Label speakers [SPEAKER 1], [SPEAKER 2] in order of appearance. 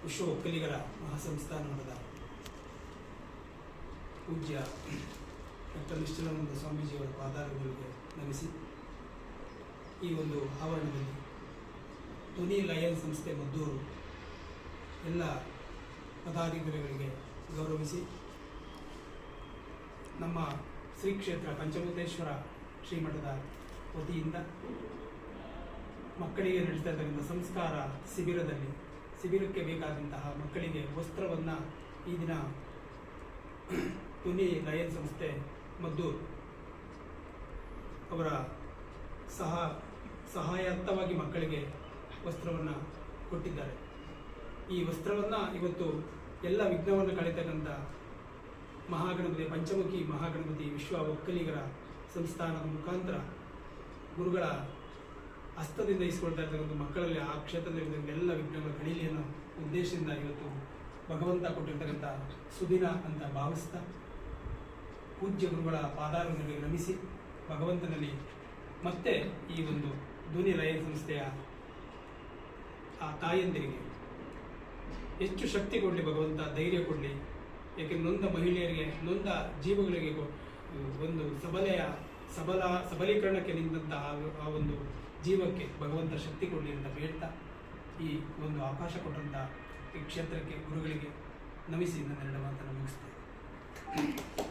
[SPEAKER 1] ವಿಶ್ವ ಒಕ್ಕಲಿಗರ ಮಹಾಸಂಸ್ಥಾನದ ಪೂಜ್ಯ ಡಾಕ್ಟರ್ ನಿಶ್ಚಲಾನಂದ ಸ್ವಾಮೀಜಿಯವರ ಪಾದಾರಗಳಿಗೆ ನಮಿಸಿ ಈ ಒಂದು ಆವರಣದಲ್ಲಿ ಧ್ವನಿ ಲಯನ್ ಸಂಸ್ಥೆ ಮದ್ದೂರು ಎಲ್ಲ ಪದಾಧಿಕಾರಿಗಳಿಗೆ ಗೌರವಿಸಿ ನಮ್ಮ ಶ್ರೀ ಕ್ಷೇತ್ರ ಪಂಚಭೂತೇಶ್ವರ ಶ್ರೀಮಠದ ವತಿಯಿಂದ ಮಕ್ಕಳಿಗೆ ನಡೆಸ್ತಾ ಇರ್ತಕ್ಕಂಥ ಸಂಸ್ಕಾರ ಶಿಬಿರಕ್ಕೆ ಬೇಕಾದಂತಹ ಮಕ್ಕಳಿಗೆ ವಸ್ತ್ರವನ್ನು ಈ ದಿನ ಧ್ವನಿ ಲಯನ್ ಸಂಸ್ಥೆ ಮದ್ದೂರು ಅವರ ಸಹಾಯಾರ್ಥವಾಗಿ ಮಕ್ಕಳಿಗೆ ವಸ್ತ್ರವನ್ನು ಕೊಟ್ಟಿದ್ದಾರೆ. ಈ ವಸ್ತ್ರವನ್ನು ಇವತ್ತು ಎಲ್ಲ ವಿಘ್ನವನ್ನು ಕಳೆತಕ್ಕಂಥ ಮಹಾಗಣಪತಿ ಪಂಚಮುಖಿ ಮಹಾಗಣಪತಿ ವಿಶ್ವ ಒಕ್ಕಲಿಗರ ಸಂಸ್ಥಾನದ ಮುಖಾಂತರ ಗುರುಗಳ ಹಸ್ತದಿಂದ ಇಸ್ಕೊಳ್ತಾ ಇರ್ತಕ್ಕಂಥ ಮಕ್ಕಳಲ್ಲಿ ಆ ಕ್ಷೇತ್ರದಲ್ಲಿ ಎಲ್ಲ ವಿಘ್ನಗಳ ಕಳೀಲಿ ಅನ್ನೋ ಉದ್ದೇಶದಿಂದ ಇವತ್ತು ಭಗವಂತ ಕೊಟ್ಟಿರ್ತಕ್ಕಂಥ ಸುದಿನ ಅಂತ ಭಾವಿಸ್ತಾ ಪೂಜ್ಯ ಗುರುಗಳ ಪಾದಾರಗಳಿಗೆ ನಮಿಸಿ ಭಗವಂತನಲ್ಲಿ ಮತ್ತೆ ಈ ಒಂದು ಧ್ವನಿ ಲಯನ್ ಸಂಸ್ಥೆಯ ಆ ತಾಯಂದಿರಿಗೆ ಹೆಚ್ಚು ಶಕ್ತಿ ಕೊಡಲಿ, ಭಗವಂತ ಧೈರ್ಯ ಕೊಡಲಿ. ಏಕೆಂದರೆ ನೊಂದ ಮಹಿಳೆಯರಿಗೆ, ನೊಂದ ಜೀವಗಳಿಗೆ ಒಂದು ಸಬಲೀಕರಣಕ್ಕೆ ನಿಂತಹ ಆ ಒಂದು ಜೀವಕ್ಕೆ ಭಗವಂತ ಶಕ್ತಿ ಕೊಡಲಿ ಅಂತ ಬೇಡ್ತಾ ಈ ಒಂದು ಅವಕಾಶ ಕೊಟ್ಟಂಥ ಈ ಕ್ಷೇತ್ರಕ್ಕೆ ಗುರುಗಳಿಗೆ ನಮಿಸಿ ನನ್ನ ಎರಡು ಮಾತನ್ನು ಮುಗಿಸ್ತೇನೆ.